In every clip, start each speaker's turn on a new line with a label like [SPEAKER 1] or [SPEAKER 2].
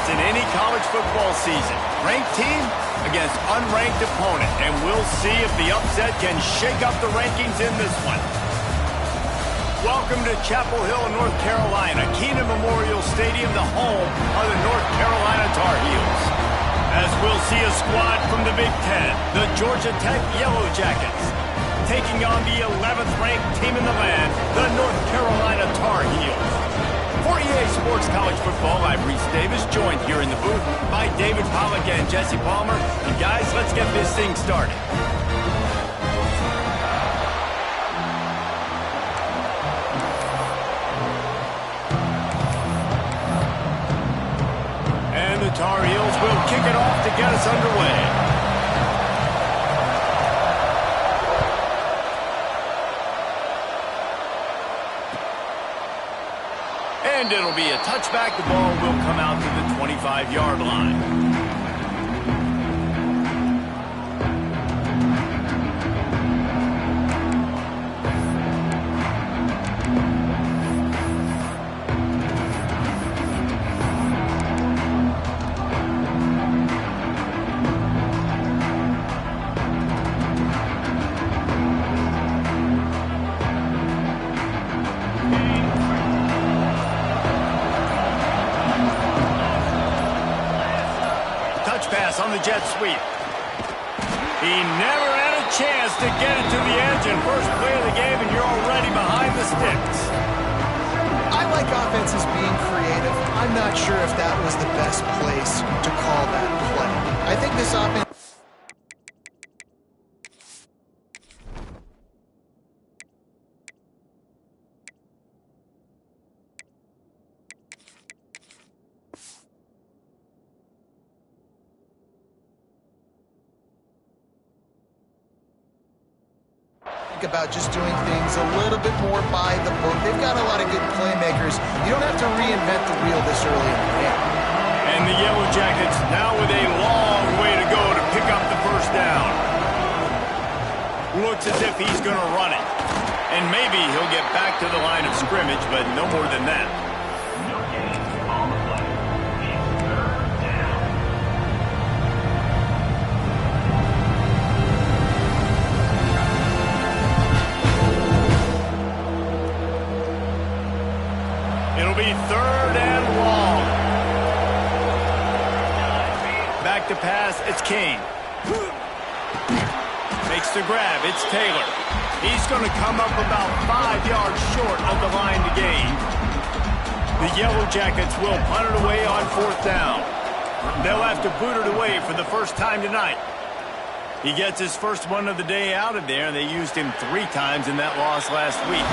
[SPEAKER 1] spots in any college football season. Ranked team against unranked opponent, and we'll see if the upset can shake up the rankings in this one. Welcome to Chapel Hill, North Carolina, Keenan Memorial Stadium, the home of the North Carolina Tar Heels. As we'll see a squad from the Big Ten, the Georgia Tech Yellow Jackets, taking on the 11th ranked team in the land, the North Carolina Tar Heels. For EA Sports College Football, I'm Reese Davis, joined here in the booth by David Pollack and Jesse Palmer. And guys, let's get this thing started. And the Tar Heels will kick it off to get us underway. And it'll be a touchback. The ball will come out to the 25-yard line. Pass on the jet sweep. He never had a chance to get it to the edge in first play of the game, and you're already behind the sticks.
[SPEAKER 2] I like offenses being creative. I'm not sure if that was the best place to call that play. I think this offense... about just doing things a little bit more by the book. They've got a lot of good playmakers. You don't have to reinvent the wheel this early in the game.
[SPEAKER 1] And the Yellow Jackets now with a long way to go to pick up the first down. Looks as if he's going to run it. And maybe he'll get back to the line of scrimmage, but no more than that. It'll be third and long. Back to pass, it's Kane. Makes the grab, it's Taylor. He's going to come up about 5 yards short of the line to gain. The Yellow Jackets will punt it away on fourth down. They'll have to boot it away for the first time tonight. He gets his first one of the day out of there, and they used him 3 times in that loss last week.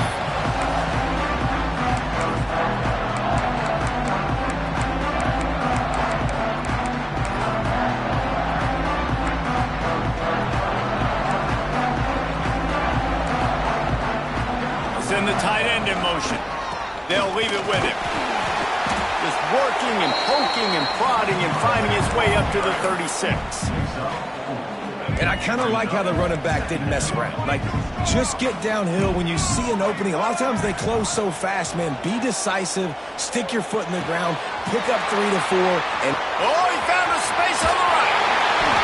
[SPEAKER 1] Send the tight end in motion. They'll leave it with him. Just working and poking and prodding and finding his way up to the 36.
[SPEAKER 3] And I kind of like how the running back didn't mess around. Like, just get downhill when you see an opening. A lot of times they close so fast, man. Be decisive, stick your foot in the ground, pick up 3 to 4, and...
[SPEAKER 1] Oh, he found a space on the right.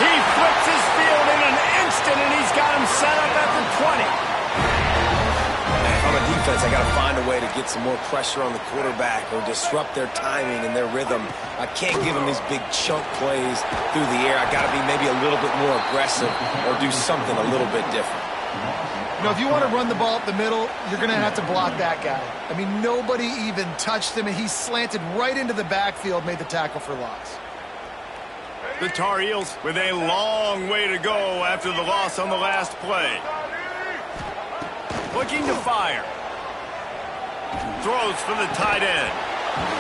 [SPEAKER 1] He flips his field in an instant, and he's got him set up at the 20.
[SPEAKER 3] On a defense, I got to find a way to get some more pressure on the quarterback or disrupt their timing and their rhythm. I can't give them these big chunk plays through the air. I got to be maybe a little bit more aggressive or do something a little bit different.
[SPEAKER 2] You know, if you want to run the ball up the middle, you're going to have to block that guy. I mean, nobody even touched him, and he slanted right into the backfield, made the tackle for loss.
[SPEAKER 1] The Tar Heels with a long way to go after the loss on the last play. Looking to fire. Throws for the tight end.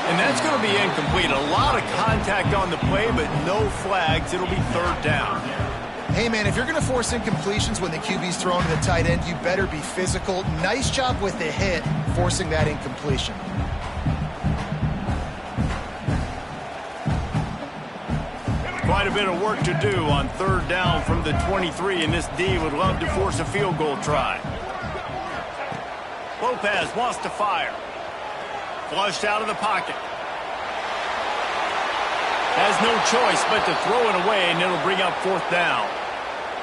[SPEAKER 1] And that's going to be incomplete. A lot of contact on the play, but no flags. It'll be third down.
[SPEAKER 2] Hey, man, if you're going to force incompletions when the QB's thrown to the tight end, you better be physical. Nice job with the hit, forcing that incompletion.
[SPEAKER 1] Quite a bit of work to do on third down from the 23, and this D would love to force a field goal try. Lopez wants to fire. Flushed out of the pocket. Has no choice but to throw it away, and it'll bring up 4th down.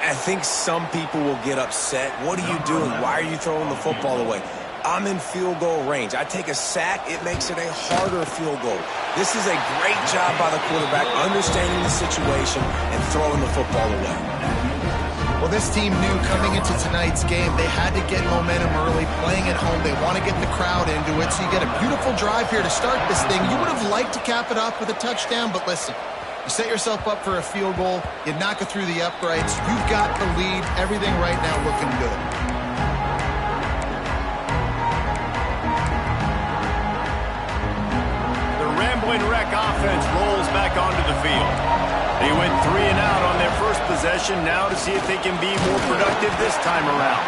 [SPEAKER 3] I think some people will get upset. What are you doing? Why are you throwing the football away? I'm in field goal range. I take a sack, it makes it a harder field goal. This is a great job by the quarterback, understanding the situation and throwing the football away.
[SPEAKER 2] Well, this team knew coming into tonight's game they had to get momentum early, playing at home. They want to get the crowd into it, so you get a beautiful drive here to start this thing. You would have liked to cap it off with a touchdown, but listen, you set yourself up for a field goal, you knock it through the uprights, you've got the lead, everything right now looking good.
[SPEAKER 1] The rambling wreck offense rolls back onto the field. They went 3 and out on their first possession, now to see if they can be more productive this time around.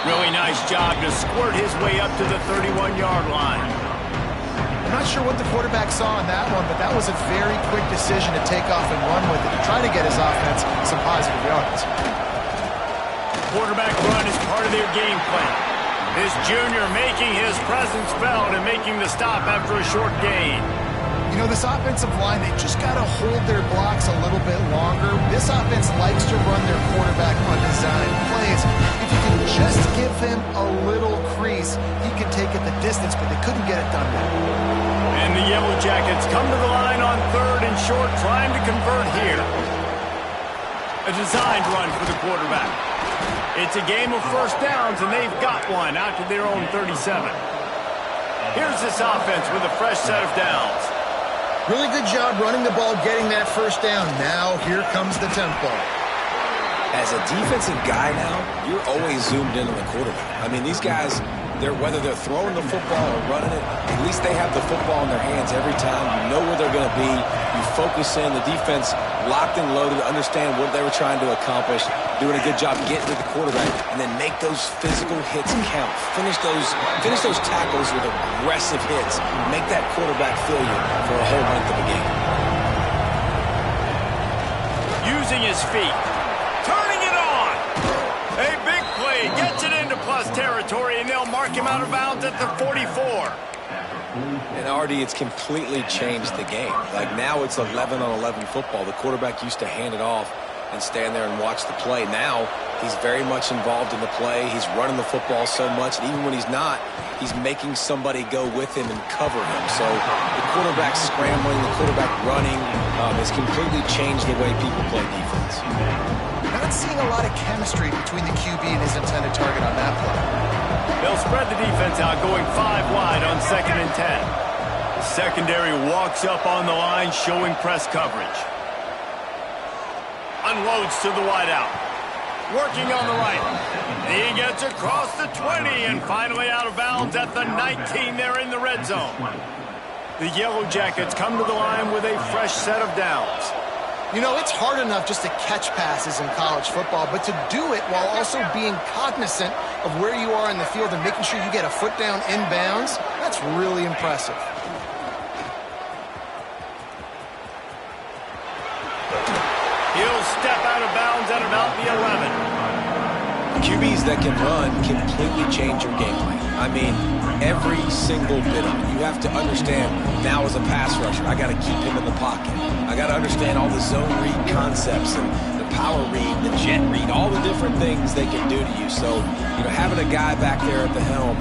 [SPEAKER 1] Really nice job to squirt his way up to the 31-yard line.
[SPEAKER 2] I'm not sure what the quarterback saw on that one, but that was a very quick decision to take off and run with it to try to get his offense some positive yards.
[SPEAKER 1] Quarterback run is part of their game plan. This junior making his presence felt and making the stop after a short gain.
[SPEAKER 2] You know, this offensive line, they just got to hold their blocks a little bit longer. This offense likes to run their quarterback on designed plays. If you can just give him a little crease, he can take it the distance, but they couldn't get it done there.
[SPEAKER 1] And the Yellow Jackets come to the line on 3rd and short, trying to convert here. A designed run for the quarterback. It's a game of first downs, and they've got one out to their own 37. Here's this offense with a fresh set of downs.
[SPEAKER 2] Really good job running the ball, getting that first down. Now, here comes the tempo.
[SPEAKER 3] As a defensive guy now, you're always zoomed in on the quarterback. I mean, these guys, whether they're throwing the football or running it, at least they have the football in their hands every time. You know where they're going to be. You focus in. The defense locked and loaded, understand what they were trying to accomplish, doing a good job getting to the quarterback, and then make those physical hits count. Finish those tackles with aggressive hits. Make that quarterback feel you for a whole length of a game.
[SPEAKER 1] Using his feet. Turning it on. A big play. Gets it into plus territory, and they'll mark him out of bounds at the 44.
[SPEAKER 3] And Artie, it's completely changed the game. Like now it's 11-on-11 football. The quarterback used to hand it off and stand there and watch the play. Now he's very much involved in the play. He's running the football so much, and even when he's not, he's making somebody go with him and cover him. So the quarterback scrambling, the quarterback running has completely changed the way people play defense.
[SPEAKER 2] Not seeing a lot of chemistry between the QB and his intended target on that play.
[SPEAKER 1] They'll spread the defense out, going 5 wide on 2nd and 10. The secondary walks up on the line, showing press coverage. Unloads to the wideout. Working on the right. He gets across the 20 and finally out of bounds at the 19 there in the red zone. The Yellow Jackets come to the line with a fresh set of downs.
[SPEAKER 2] You know, it's hard enough just to catch passes in college football, but to do it while also being cognizant of where you are in the field and making sure you get a foot down inbounds, that's really impressive.
[SPEAKER 1] He'll step out of bounds at about the 11.
[SPEAKER 3] QBs that can run completely change your game plan. I mean, every single bit of it. You have to understand, now as a pass rusher, I got to keep him in the pocket. I got to understand all the zone read concepts and the power read, the jet read, all the different things they can do to you. So, you know, having a guy back there at the helm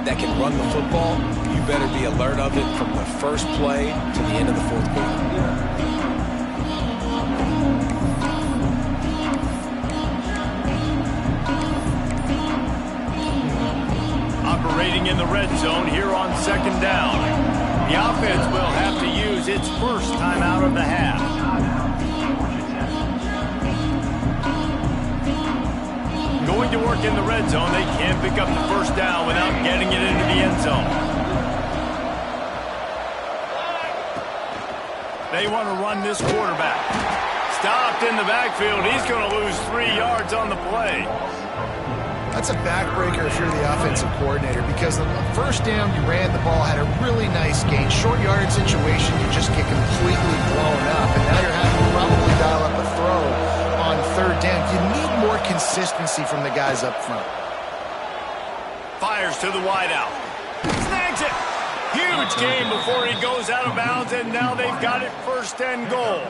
[SPEAKER 3] that can run the football, you better be alert of it from the first play to the end of the fourth quarter.
[SPEAKER 1] Operating in the red zone here on 2nd down. The offense will have to use its first timeout of the half. Going to work in the red zone, they can't pick up the first down without getting it into the end zone. They want to run this quarterback. Stopped in the backfield. He's going to lose 3 yards on the play.
[SPEAKER 2] That's a backbreaker if you're the offensive coordinator, because on the first down you ran the ball, had a really nice gain. Short yardage situation, you just get completely blown up, and now you're having to probably dial up a throw on 3rd down. You need more consistency from the guys up front.
[SPEAKER 1] Fires to the wideout. Snags it. Huge game before he goes out of bounds, and now they've got it 1st and goal.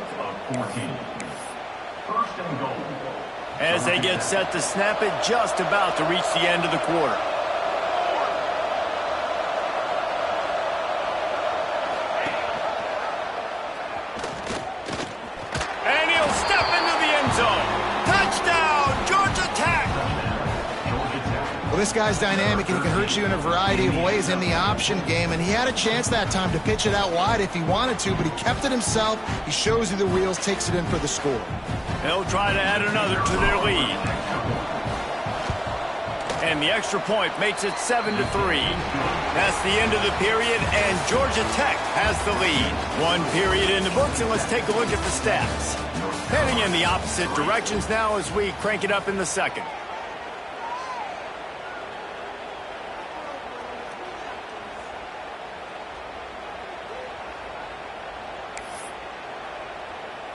[SPEAKER 1] As they get set to snap it, just about to reach the end of the quarter. And he'll step into the end zone. Touchdown, Georgia Tech!
[SPEAKER 2] Well, this guy's dynamic, and he can hurt you in a variety of ways in the option game, and he had a chance that time to pitch it out wide if he wanted to, but he kept it himself. He shows you the wheels, takes it in for the score.
[SPEAKER 1] They'll try to add another to their lead. And the extra point makes it 7-3. That's the end of the period, and Georgia Tech has the lead. 1 period in the books, and let's take a look at the stats. Heading in the opposite directions now as we crank it up in the second.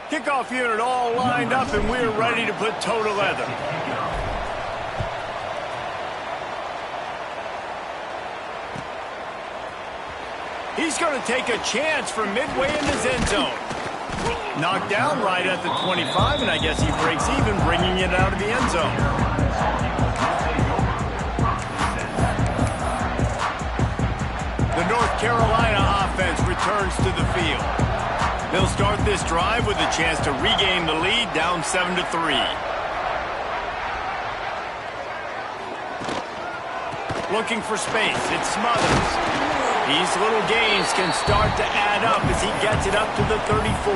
[SPEAKER 1] Kickoff unit all lined up, and we're ready to put toe to leather. He's going to take a chance from midway in his end zone. Knocked down right at the 25, and I guess he breaks even, bringing it out of the end zone. The North Carolina offense returns to the field. They'll start this drive with a chance to regain the lead, down 7-3. Looking for space, it's Smothers. These little gains can start to add up as he gets it up to the 34.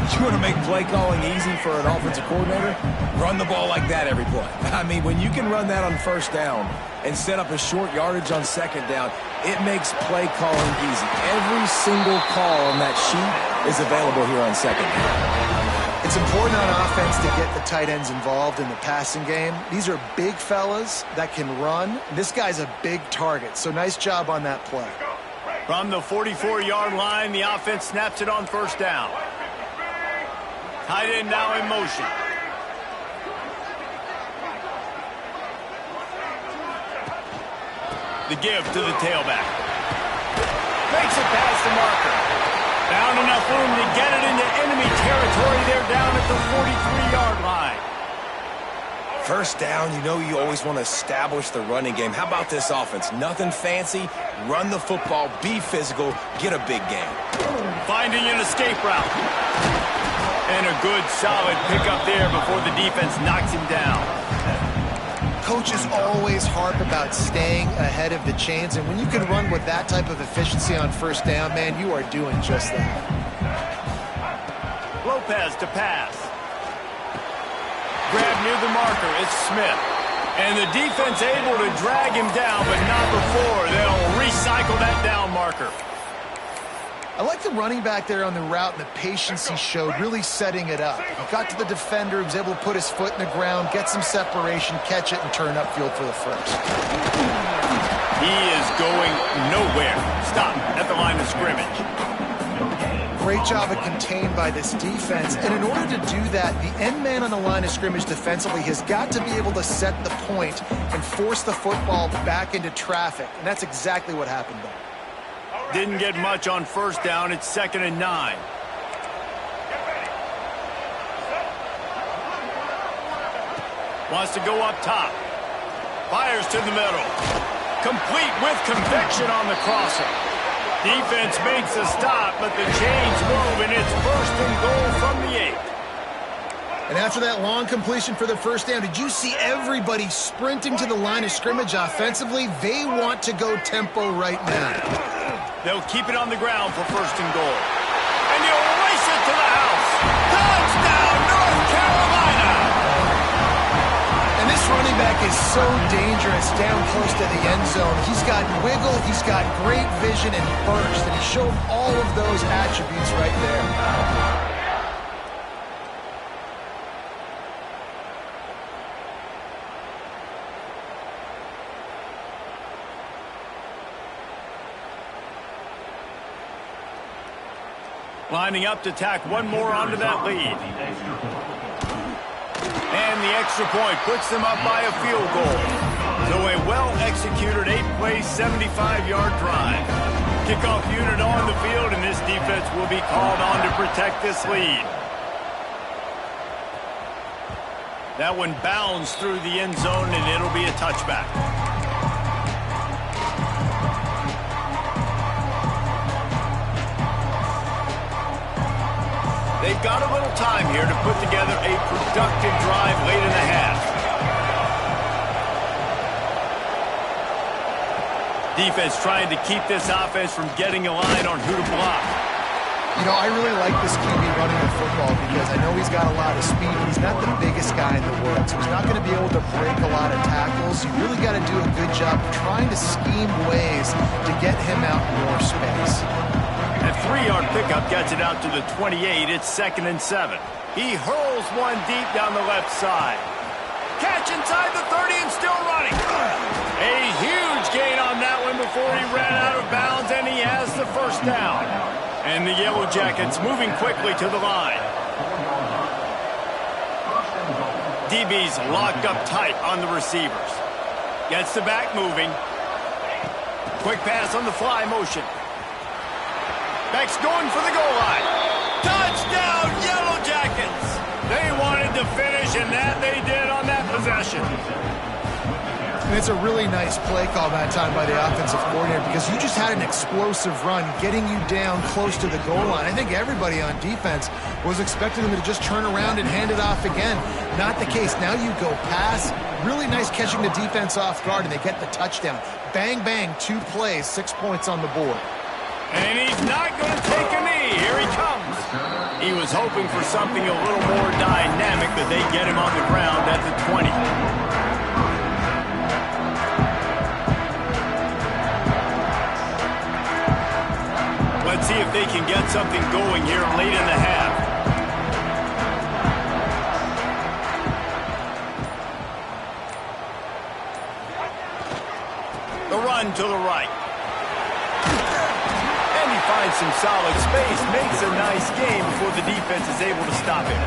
[SPEAKER 3] You want to make play calling easy for an offensive coordinator? Run the ball like that every play. I mean, when you can run that on 1st down and set up a short yardage on 2nd down, it makes play calling easy. Every single call on that sheet is available here on 2nd down.
[SPEAKER 2] It's important on offense to get the tight ends involved in the passing game. These are big fellas that can run. This guy's a big target, so nice job on that play.
[SPEAKER 1] From the 44-yard line, the offense snaps it on 1st down. Tight end now in motion. The give to the tailback. Makes it past the marker. Found enough room to get it into enemy territory. They're down at the 43-yard line.
[SPEAKER 3] 1st down, you know you always want to establish the running game. How about this offense? Nothing fancy. Run the football, be physical, get a big game.
[SPEAKER 1] Finding an escape route. And a good, solid pickup there before the defense knocks him down.
[SPEAKER 2] Coaches always harp about staying ahead of the chains, and when you can run with that type of efficiency on 1st down, man, you are doing just that.
[SPEAKER 1] Lopez to pass. Grab near the marker, it's Smith. And the defense able to drag him down, but not before. They'll recycle that down marker.
[SPEAKER 2] I like the running back there on the route and the patience he showed, really setting it up. He got to the defender, he was able to put his foot in the ground, get some separation, catch it, and turn upfield for the 1st.
[SPEAKER 1] He is going nowhere. Stop at the line of scrimmage.
[SPEAKER 2] Great job of contained by this defense. And in order to do that, the end man on the line of scrimmage defensively has got to be able to set the point and force the football back into traffic. And that's exactly what happened there.
[SPEAKER 1] Didn't get much on 1st down. It's 2nd and 9. Wants to go up top. Fires to the middle. Complete with conviction on the crosser. Defense makes a stop, but the chains move, and it's 1st and goal from the 8.
[SPEAKER 2] And after that long completion for the 1st down, did you see everybody sprinting to the line of scrimmage offensively? They want to go tempo right now.
[SPEAKER 1] They'll keep it on the ground for 1st and goal. And he'll race it to the house. Touchdown, North Carolina!
[SPEAKER 2] And this running back is so dangerous down close to the end zone. He's got wiggle, he's got great vision and burst, and he showed all of those attributes right there.
[SPEAKER 1] Lining up to tack one more onto that lead. And the extra point puts them up by a field goal. So a well-executed 8-play, 75-yard drive. Kickoff unit on the field, and this defense will be called on to protect this lead. That one bounds through the end zone, and it'll be a touchback. They've got a little time here to put together a productive drive late in the half. Defense trying to keep this offense from getting a line on who to block.
[SPEAKER 2] You know, I really like this QB running the football because I know he's got a lot of speed. He's not the biggest guy in the world, so he's not going to be able to break a lot of tackles. You really got to do a good job trying to scheme ways to get him out more space.
[SPEAKER 1] That 3-yard pickup gets it out to the 28. It's 2nd and 7. He hurls one deep down the left side. Catch inside the 30 and still running. A huge gain on that one before he ran out of bounds, and he has the first down. And the Yellow Jackets moving quickly to the line. DB's locked up tight on the receivers. Gets the back moving. Quick pass on the fly motion. Back's going for the goal line. Touchdown, Yellow Jackets! They wanted to finish, and that they did on that possession.
[SPEAKER 2] And it's a really nice play call that time by the offensive coordinator because you just had an explosive run getting you down close to the goal line. I think everybody on defense was expecting them to just turn around and hand it off again. Not the case. Now you go pass. Really nice catching the defense off guard, and they get the touchdown. Bang, bang, 2 plays, 6 points on the board.
[SPEAKER 1] And he's not going to take a knee. Here he comes. He was hoping for something a little more dynamic, but they get him on the ground at the 20. Let's see if they can get something going here late in the half. The run to the right. And he finds some solid space, makes a nice game before the defense is able to stop him.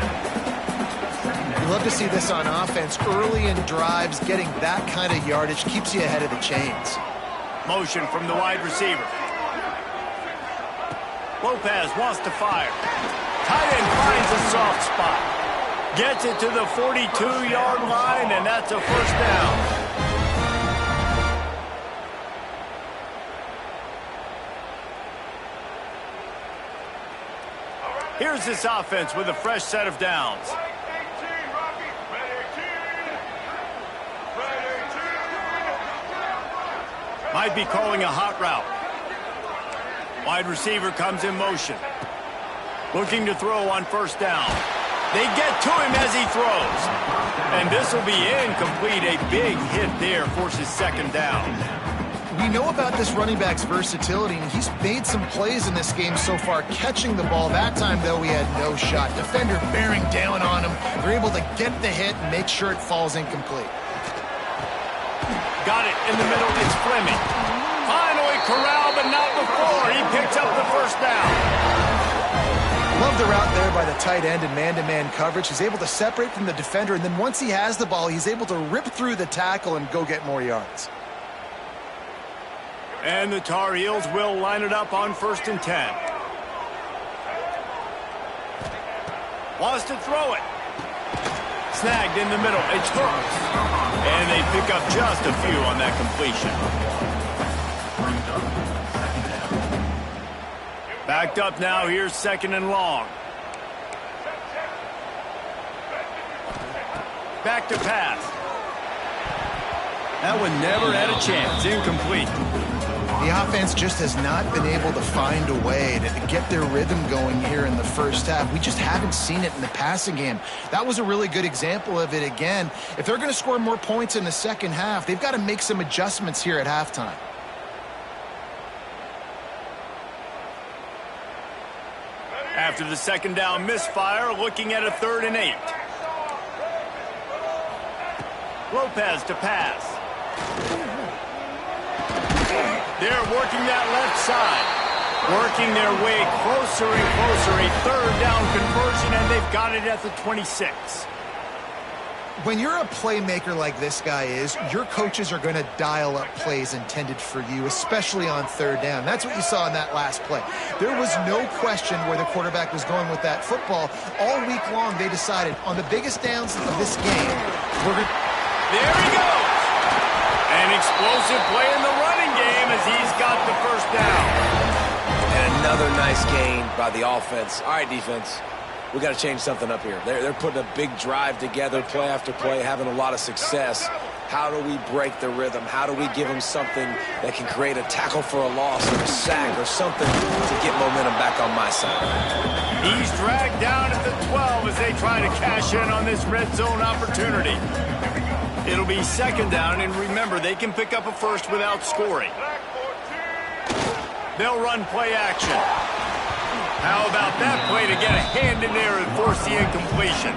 [SPEAKER 2] You love to see this on offense. Early in drives, getting that kind of yardage keeps you ahead of the chains.
[SPEAKER 1] Motion from the wide receiver. Lopez wants to fire. Tight end finds a soft spot. Gets it to the 42-yard line, and that's a first down. Here's this offense with a fresh set of downs. Might be calling a hot route. Wide receiver comes in motion. Looking to throw on first down. They get to him as he throws. And this will be incomplete. A big hit there forces 2nd down.
[SPEAKER 2] We know about this running back's versatility, and he's made some plays in this game so far, catching the ball. That time, though, he had no shot. Defender bearing down on him. They're able to get the hit and make sure it falls incomplete.
[SPEAKER 1] Got it in the middle. It's Fleming. Finally corralled, but not before. He picks up the first down.
[SPEAKER 2] Love the route there by the tight end in man-to-man coverage. He's able to separate from the defender, and then once he has the ball, he's able to rip through the tackle and go get more yards.
[SPEAKER 1] And the Tar Heels will line it up on 1st and 10. Wants to throw it. Snagged in the middle. It's Hurts. And they pick up just a few on that completion. Backed up now. Here's 2nd and long. Back to pass. That one never had a chance. Incomplete.
[SPEAKER 2] The offense just has not been able to find a way to get their rhythm going here in the first half. We just haven't seen it in the passing game. That was a really good example of it again. If they're going to score more points in the second half, they've got to make some adjustments here at halftime.
[SPEAKER 1] After the 2nd down misfire, looking at a 3rd and 8. Lopez to pass. They're working that left side. Working their way closer and closer. A 3rd down conversion, and they've got it at the 26.
[SPEAKER 2] When you're a playmaker like this guy is, your coaches are going to dial up plays intended for you, especially on third down. That's what you saw in that last play. There was no question where the quarterback was going with that football. All week long, they decided on the biggest downs of this game, we're going to...
[SPEAKER 1] There he goes! An explosive play in the running game as he's got the first down.
[SPEAKER 3] And another nice gain by the offense. All right, defense. We got to change something up here. They're putting a big drive together, play after play, having a lot of success. How do we break the rhythm? How do we give them something that can create a tackle for a loss or a sack or something to get momentum back on my side?
[SPEAKER 1] He's dragged down at the 12 as they try to cash in on this red zone opportunity. It'll be second down, and remember, they can pick up a first without scoring. They'll run play action. How about that play to get a hand in there and force the incompletion?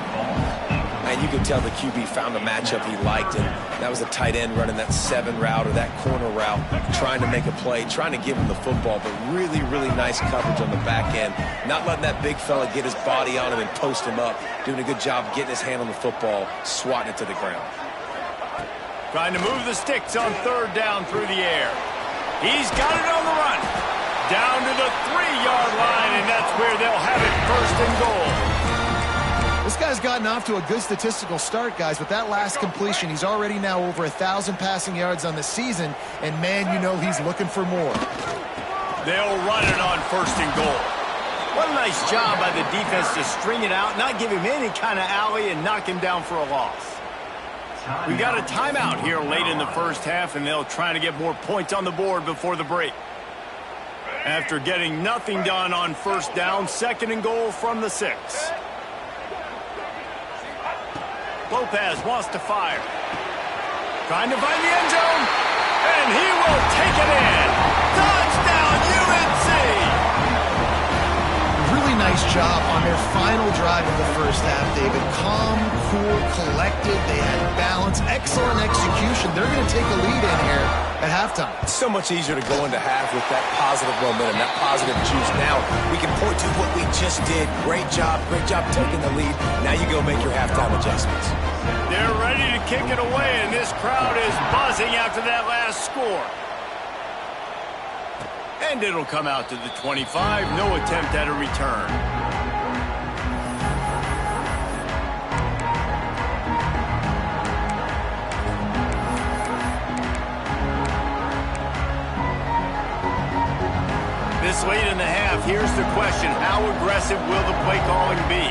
[SPEAKER 3] And you could tell the QB found a matchup he liked, and that was a tight end running that 7 route or that corner route, trying to make a play, trying to give him the football, but really, really nice coverage on the back end, not letting that big fella get his body on him and post him up, doing a good job getting his hand on the football, swatting it to the ground.
[SPEAKER 1] Trying to move the sticks on third down through the air. He's got it on the run. Down to the 3-yard line, and that's where they'll have it, first and goal.
[SPEAKER 2] This guy's gotten off to a good statistical start, guys. With that last completion, he's already now over 1,000 passing yards on the season, and man, you know he's looking for more.
[SPEAKER 1] They'll run it on first and goal. What a nice job by the defense to string it out, not give him any kind of alley, and knock him down for a loss. We got a timeout here late in the first half, and they'll try to get more points on the board before the break. After getting nothing done on first down, second and goal from the 6. Lopez wants to fire. Trying to find the end zone, and he will take it in. Touchdown, UNC!
[SPEAKER 2] Really nice job on their final drive of the first half, David. Calm, cool, collected. They had balance, excellent execution. They're going to take a lead in here at halftime.
[SPEAKER 3] It's so much easier to go into half with that positive momentum, that positive juice. Now we can point to what we just did. Great job taking the lead. Now you go make your halftime adjustments.
[SPEAKER 1] They're ready to kick it away, and this crowd is buzzing after that last score. And it'll come out to the 25. No attempt at a return. This late in the half, here's the question. How aggressive will the play calling be?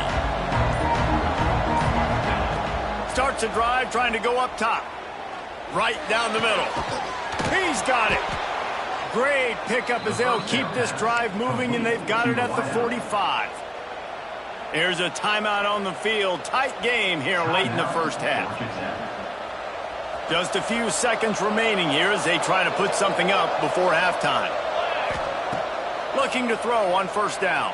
[SPEAKER 1] Starts a drive trying to go up top. Right down the middle. He's got it. Great pickup as they'll keep this drive moving, and they've got it at the 45. There's a timeout on the field. Tight game here late in the first half. Just a few seconds remaining here as they try to put something up before halftime. Looking to throw on first down.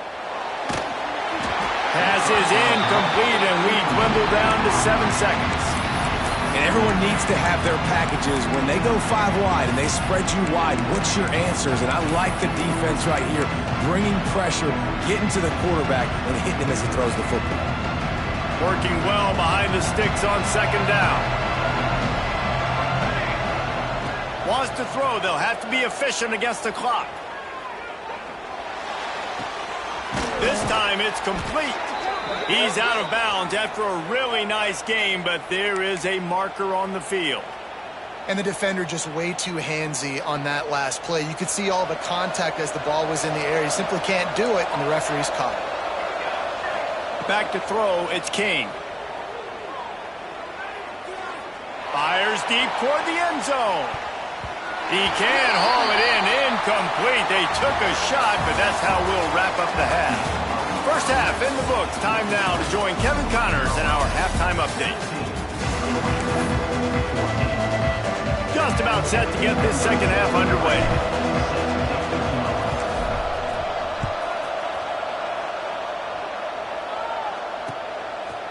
[SPEAKER 1] Pass is incomplete, and we dwindle down to 7 seconds.
[SPEAKER 3] And everyone needs to have their packages. When they go 5 wide and they spread you wide, what's your answers? And I like the defense right here, bringing pressure, getting to the quarterback, and hitting him as he throws the football.
[SPEAKER 1] Working well behind the sticks on second down. Wants to throw. They'll have to be efficient against the clock. This time it's complete. He's out of bounds after a really nice game, but there is a marker on the field.
[SPEAKER 2] And the defender just way too handsy on that last play. You could see all the contact as the ball was in the air. He simply can't do it, and the referee's caught it.
[SPEAKER 1] Back to throw, it's King. Fires deep toward the end zone. He can haul it in, incomplete. They took a shot, but that's how we'll wrap up the half. First half in the books. Time now to join Kevin Connors in our halftime update. Just about set to get this second half underway.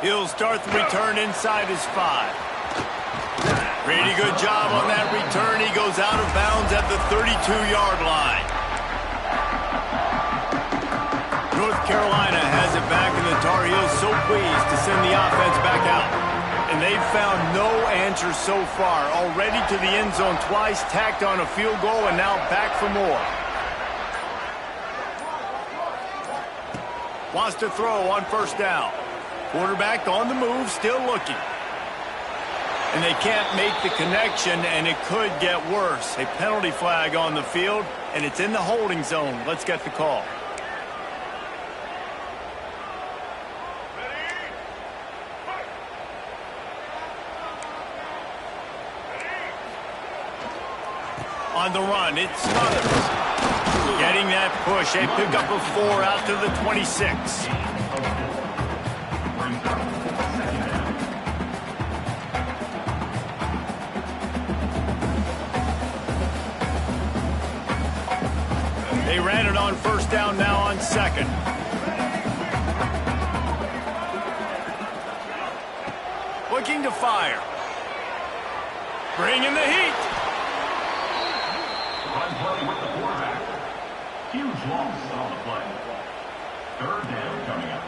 [SPEAKER 1] He'll start the return inside his 5. Pretty good job on that return. He goes out of bounds at the 32-yard line. North Carolina has it back, and the Tar Heels so pleased to send the offense back out. And they've found no answer so far. Already to the end zone twice, tacked on a field goal, and now back for more. Wants to throw on first down. Quarterback on the move, still looking. And they can't make the connection, and it could get worse. A penalty flag on the field, and it's in the holding zone. Let's get the call. On the run, it's Smothers. Getting that push. A pickup of 4 out to the 26. They ran it on first down, now on second. Looking to fire. Bringing the heat.
[SPEAKER 4] Run play with the quarterback. Huge loss on the play. Third down coming up.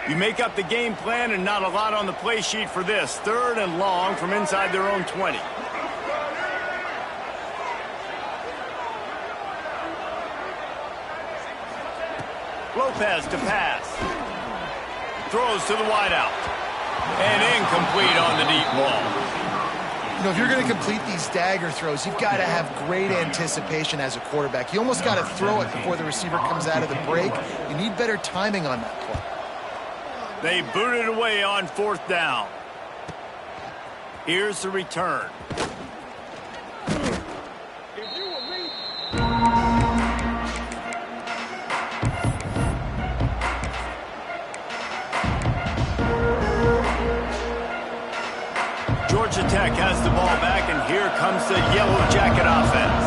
[SPEAKER 1] You make up the game plan and not a lot on the play sheet for this. Third and long from inside their own 20. Lopez to pass. Throws to the wideout. And incomplete on the deep ball.
[SPEAKER 2] You know, if you're going to complete these dagger throws, you've got to have great anticipation as a quarterback. You almost got to throw it before the receiver comes out of the break. You need better timing on that play.
[SPEAKER 1] They boot it away on fourth down. Here's the return. Georgia Tech has the ball back, and here comes the Yellow Jacket offense.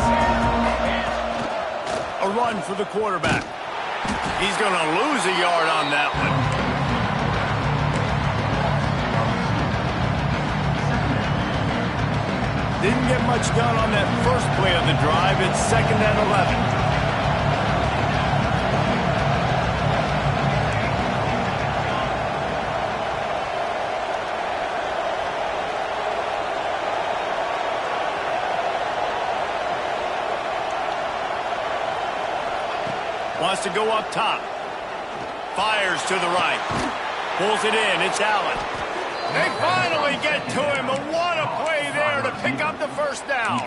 [SPEAKER 1] A run for the quarterback. He's going to lose a yard on that one. Didn't get much done on that first play of the drive. It's 2nd and 11. Wants to go up top. Fires to the right. Pulls it in. It's Allen. They finally get to him, and what a play there to pick up the first down.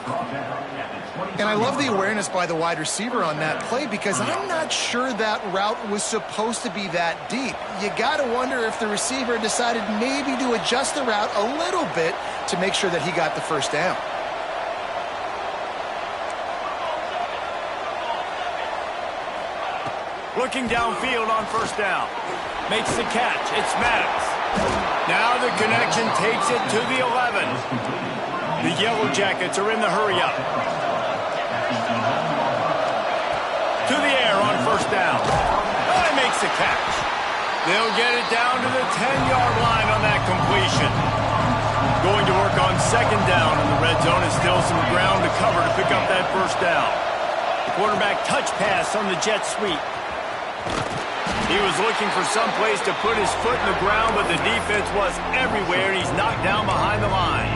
[SPEAKER 2] And I love the awareness by the wide receiver on that play because I'm not sure that route was supposed to be that deep. You got to wonder if the receiver decided maybe to adjust the route a little bit to make sure that he got the first down.
[SPEAKER 1] Looking downfield on first down. Makes the catch. It's Maddox. Now the connection takes it to the 11. The Yellow Jackets are in the hurry-up. To the air on first down. Oh, he makes the catch. They'll get it down to the 10-yard line on that completion. Going to work on second down in the red zone, and still some ground to cover to pick up that first down. The quarterback touch pass on the jet sweep. He was looking for some place to put his foot in the ground, but the defense was everywhere, and he's knocked down behind the line.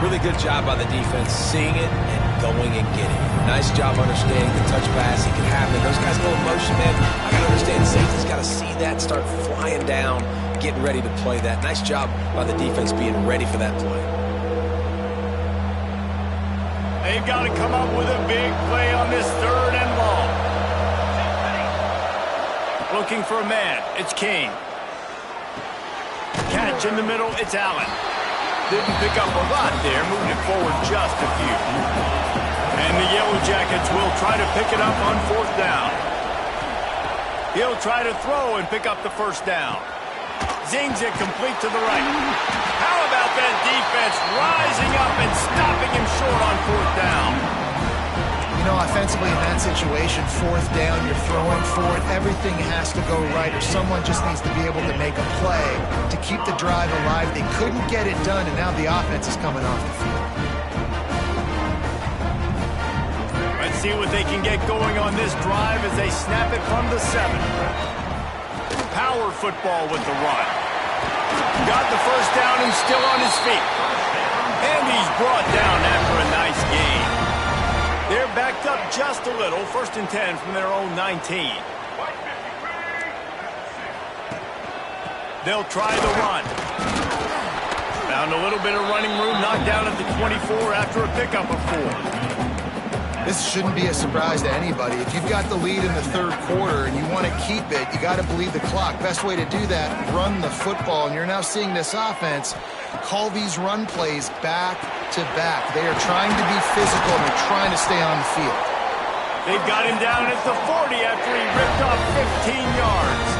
[SPEAKER 3] Really good job by the defense, seeing it and going and getting it. Nice job understanding the touch pass. He can happen. Those guys go in motion, man. I got to understand. Safety's got to see that, start flying down, getting ready to play that. Nice job by the defense being ready for that play.
[SPEAKER 1] They've got to come up with a big play on this third and long. Looking for a man. It's Kane. Catch in the middle. It's Allen. Didn't pick up a lot there. Moved it forward just a few. And the Yellow Jackets will try to pick it up on fourth down. He'll try to throw and pick up the first down. Zings it complete to the right. How about that defense rising up and stopping him short on fourth down?
[SPEAKER 2] You know, offensively in that situation, fourth down, you're throwing for it. Everything has to go right, or someone just needs to be able to make a play to keep the drive alive. They couldn't get it done, and now the offense is coming off the field.
[SPEAKER 1] A Let's see what they can get going on this drive as they snap it from the 7. Power football with the run. Got the first down and still on his feet. And he's brought down after a nice gain. They're backed up just a little. 1st and 10 from their own 19. They'll try the run. Found a little bit of running room, knocked down at the 24 after a pickup of 4.
[SPEAKER 2] This shouldn't be a surprise to anybody. If you've got the lead in the 3rd quarter and you want to keep it, you got to bleed the clock. Best way to do that, run the football. And you're now seeing this offense call these run plays back to back. They are trying to be physical and they're trying to stay on the field.
[SPEAKER 1] They've got him down at the 40 after he ripped off 15 yards.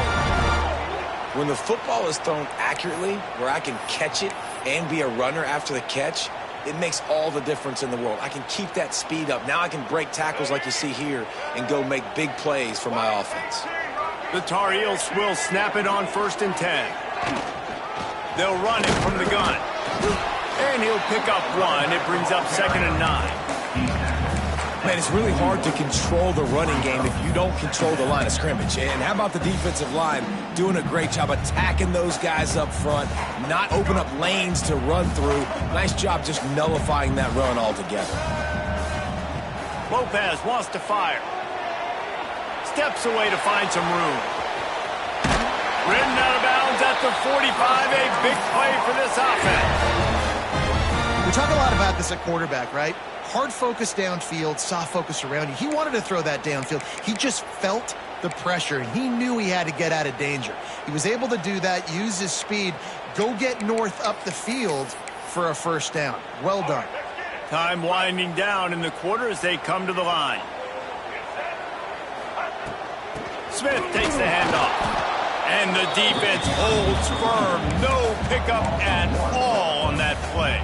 [SPEAKER 3] When the football is thrown accurately, where I can catch it and be a runner after the catch, it makes all the difference in the world. I can keep that speed up. Now I can break tackles like you see here and go make big plays for my offense.
[SPEAKER 1] The Tar Heels will snap it on 1st and 10. They'll run it from the gun. And he'll pick up 1. It brings up 2nd and 9.
[SPEAKER 3] Man, it's really hard to control the running game if you don't control the line of scrimmage. And how about the defensive line doing a great job attacking those guys up front, not open up lanes to run through. Nice job just nullifying that run altogether.
[SPEAKER 1] Lopez wants to fire. Steps away to find some room. Ridden out of bounds at the 45, a big play for this offense.
[SPEAKER 2] We talk a lot about this at quarterback, right? Hard focus downfield, soft focus around you. He wanted to throw that downfield. He just felt the pressure, and he knew he had to get out of danger. He was able to do that, use his speed, go get north up the field for a 1st down. Well done.
[SPEAKER 1] Time winding down in the quarter as they come to the line. Smith takes the handoff. And the defense holds firm. No pickup at all on that play.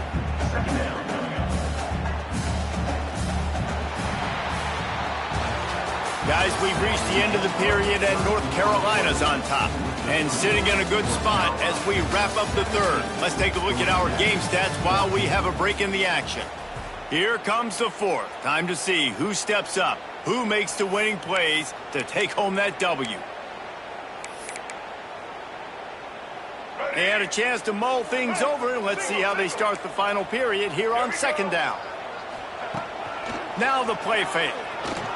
[SPEAKER 1] Guys, we've reached the end of the period and North Carolina's on top. And sitting in a good spot as we wrap up the 3rd. Let's take a look at our game stats while we have a break in the action. Here comes the 4th. Time to see who steps up, who makes the winning plays to take home that W. They had a chance to mull things over. Let's see how they start the final period here on 2nd down. Now the play fake.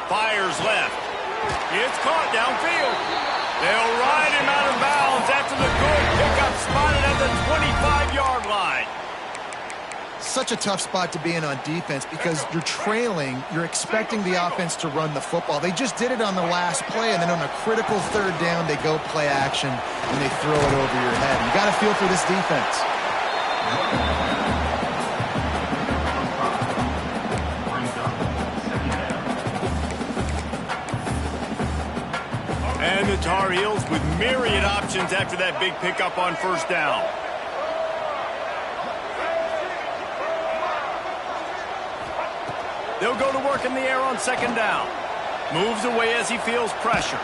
[SPEAKER 1] Fires left. It's caught downfield. They'll ride him out of bounds after the good pickup spotted at the 25-yard line.
[SPEAKER 2] Such a tough spot to be in on defense because you're trailing. You're expecting the offense to run the football. They just did it on the last play, and then on a critical 3rd down, they go play action, and they throw it over your head. You got to feel for this defense.
[SPEAKER 1] And the Tar Heels with myriad options after that big pickup on 1st down. They'll go to work in the air on 2nd down. Moves away as he feels pressure.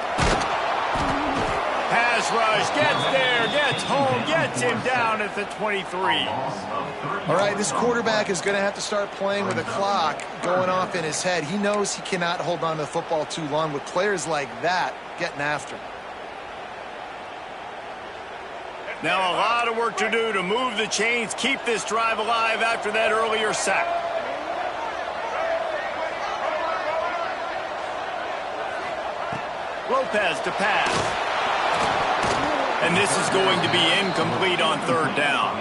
[SPEAKER 1] Pass rush, gets there, gets home, gets him down at the 23.
[SPEAKER 2] All right, this quarterback is going to have to start playing with a clock going off in his head. He knows he cannot hold on to the football too long with players like that getting after him.
[SPEAKER 1] Now a lot of work to do to move the chains, keep this drive alive after that earlier sack. Lopez to pass. And this is going to be incomplete on 3rd down.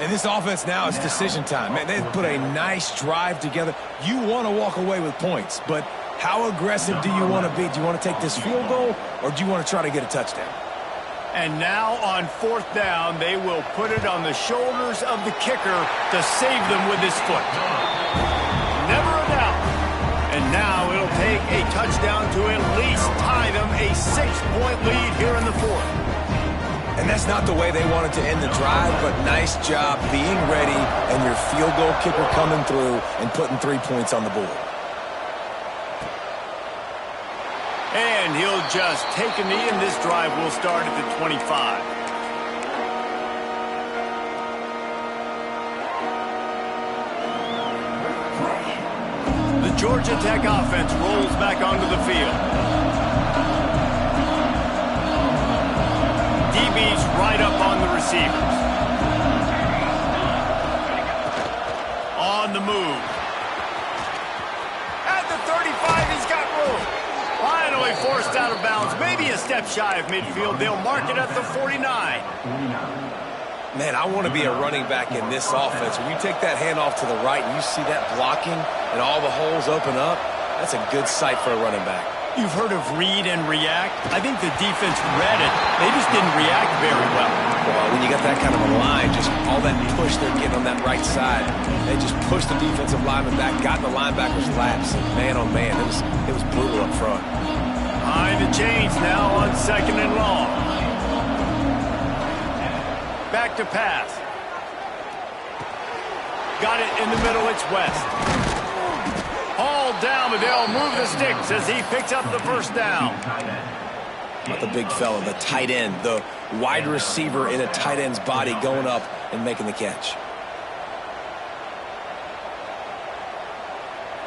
[SPEAKER 3] And this offense now, it's decision time. Man, they put a nice drive together. You want to walk away with points, but how aggressive do you want to be? Do you want to take this field goal, or do you want to try to get a touchdown?
[SPEAKER 1] And now on 4th down, they will put it on the shoulders of the kicker to save them with his foot. Never a doubt. And now it'll take a touchdown to at least tie them a 6-point lead here in the 4th.
[SPEAKER 3] And that's not the way they wanted to end the drive, but nice job being ready and your field goal kicker coming through and putting 3 points on the board.
[SPEAKER 1] And he'll just take a knee, and this drive will start at the 25. The Georgia Tech offense rolls back onto the field. DB's right up on the receivers. On the move. At the 35, he's got room. Finally forced out of bounds. Maybe a step shy of midfield. They'll mark it at the 49.
[SPEAKER 3] Man, I want to be a running back in this offense. When you take that handoff to the right and you see that blocking and all the holes open up, that's a good sight for a running back.
[SPEAKER 1] You've heard of read and react. I think the defense read it. They just didn't react very well.
[SPEAKER 3] Well, when you got that kind of a line, just all that push they're getting on that right side, they just pushed the defensive lineman back, got in the linebacker's laps, and man, oh man, it was brutal up front.
[SPEAKER 1] Behind the chains now on 2nd and long. Back to pass. Got it in the middle, it's West. Hauled down, but they'll move the sticks as he picks up the first down.
[SPEAKER 3] Not the big fella, the tight end, the wide receiver in a tight end's body going up and making the catch.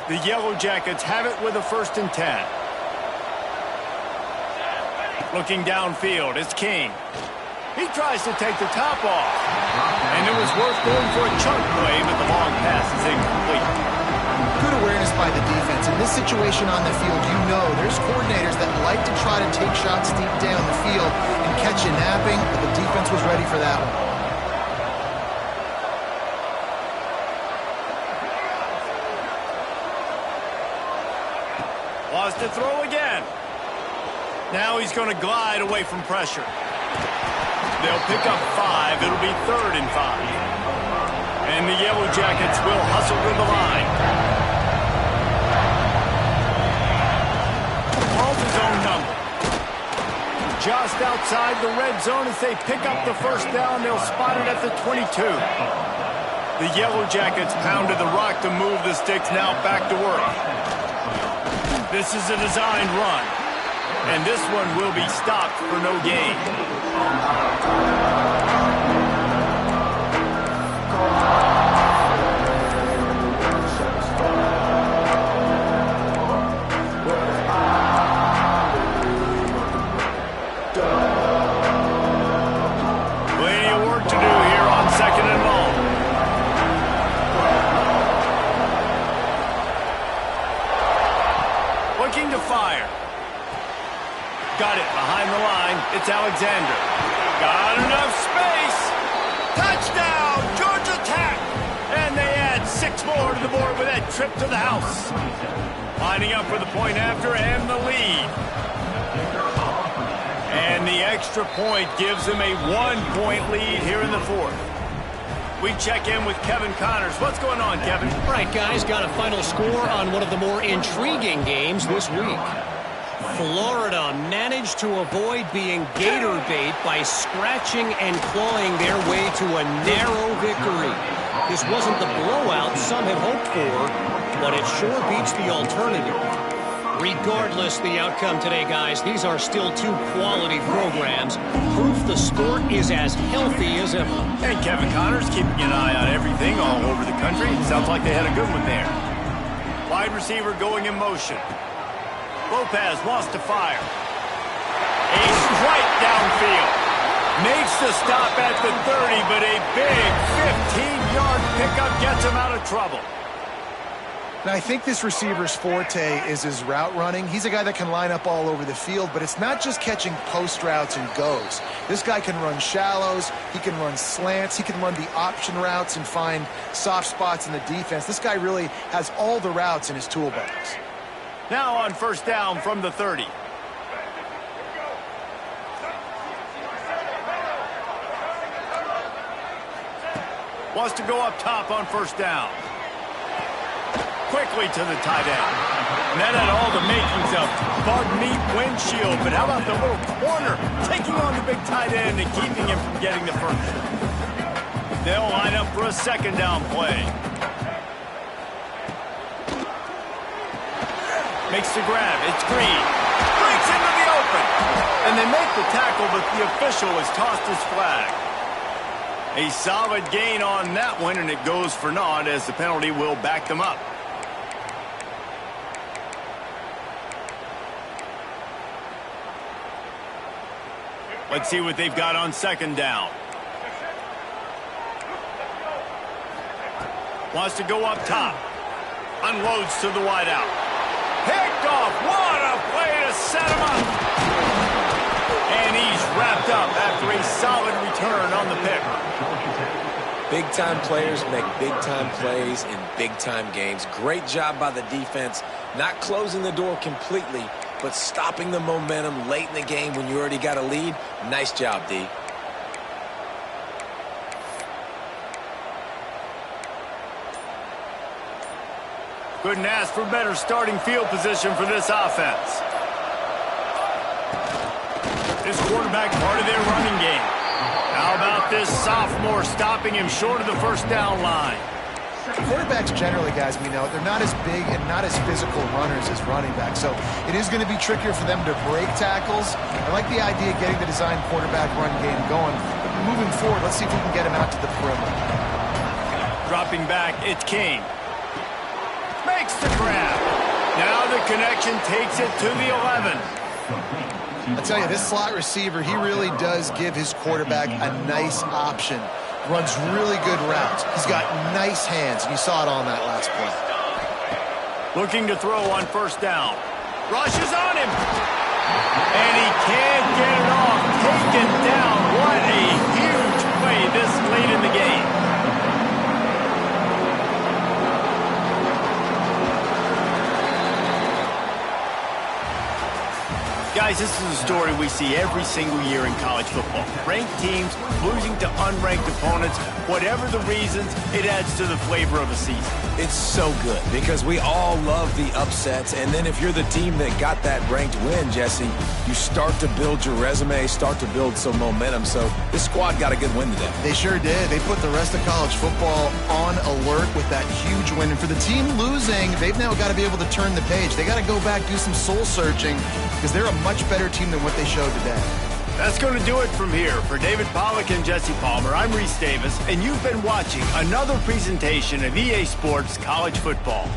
[SPEAKER 1] The Yellow Jackets have it with a 1st and 10. Looking downfield, it's King. He tries to take the top off. And it was worth going for a chunk play, but the long pass is incomplete.
[SPEAKER 2] Good awareness by the defense. In this situation on the field, you know there's coordinators that like to try to take shots deep down the field and catch you napping, but the defense was ready for that one.
[SPEAKER 1] Wants to throw again. Now he's going to glide away from pressure. They'll pick up 5. It'll be 3rd and 5. And the Yellow Jackets will hustle to the line. Calls his own number. Just outside the red zone as they pick up the first down. They'll spot it at the 22. The Yellow Jackets pounded the rock to move the sticks. Now back to work. This is a designed run. And this one will be stopped for no gain. Plenty of work to do here on 2nd and long. Looking to fire. Got it behind the line. It's Alexander. Got enough space. Touchdown, Georgia Tech. And they add 6 more to the board with that trip to the house. Lining up for the point after and the lead. And the extra point gives them a 1-point lead here in the 4th. We check in with Kevin Connors. What's going on, Kevin?
[SPEAKER 5] All right, guys, got a final score on one of the more intriguing games this week. Florida managed to avoid being gator bait by scratching and clawing their way to a narrow victory. This wasn't the blowout some had hoped for, but it sure beats the alternative. Regardless the outcome today, guys, these are still 2 quality programs. Proof the sport is as healthy as ever.
[SPEAKER 1] And Kevin Connors keeping an eye on everything all over the country. Sounds like they had a good one there. Wide receiver going in motion. Lopez wants to fire. A strike downfield. Makes the stop at the 30, but a big 15-yard pickup gets him out of trouble.
[SPEAKER 2] Now, I think this receiver's forte is his route running. He's a guy that can line up all over the field, but it's not just catching post routes and goes. This guy can run shallows, he can run slants, he can run the option routes and find soft spots in the defense. This guy really has all the routes in his toolbox.
[SPEAKER 1] Now on 1st down from the 30. Wants to go up top on 1st down. Quickly to the tight end. And that had all the makings of bug meat windshield. But how about the little corner taking on the big tight end and keeping him from getting the first? They'll line up for a 2nd down play. Makes the grab. It's Green. Breaks into the open. And they make the tackle, but the official has tossed his flag. A solid gain on that one, and it goes for naught as the penalty will back them up. Let's see what they've got on second down. Wants to go up top. Unloads to the wideout. Picked off. What a play to set him up. And he's wrapped up after a solid return on the pick.
[SPEAKER 3] Big-time players make big-time plays in big-time games. Great job by the defense, not closing the door completely, but stopping the momentum late in the game when you already got a lead. Nice job, D.
[SPEAKER 1] Couldn't ask for better starting field position for this offense. This quarterback part of their running game. How about this sophomore stopping him short of the first down line?
[SPEAKER 2] Quarterbacks generally, guys, we know, they're not as big and not as physical runners as running backs, so it is going to be trickier for them to break tackles. I like the idea of getting the design quarterback run game going, but moving forward, let's see if we can get him out to the perimeter.
[SPEAKER 1] Dropping back, it's King. Makes the grab. Now the connection takes it to the 11.
[SPEAKER 2] I tell you, this slot receiver, he really does give his quarterback a nice option. Runs really good routes. He's got nice hands, and you saw it on that last play.
[SPEAKER 1] Looking to throw on first down. Rushes on him. And he can't get it off. Taken down. What a huge play this late in the game. Guys, this is a story we see every single year in college football. Ranked teams losing to unranked opponents. Whatever the reasons, it adds to the flavor of the season.
[SPEAKER 3] It's so good because we all love the upsets, and then if you're the team that got that ranked win, Jesse, you start to build your resume, start to build some momentum. So this squad got a good win today.
[SPEAKER 2] They sure did. They put the rest of college football on alert with that huge win. And for the team losing, they've now got to be able to turn the page. They got to go back, do some soul searching, because they're a much better team than what they showed today.
[SPEAKER 1] That's going to do it from here. For David Pollack and Jesse Palmer, I'm Reese Davis, and you've been watching another presentation of EA Sports College Football.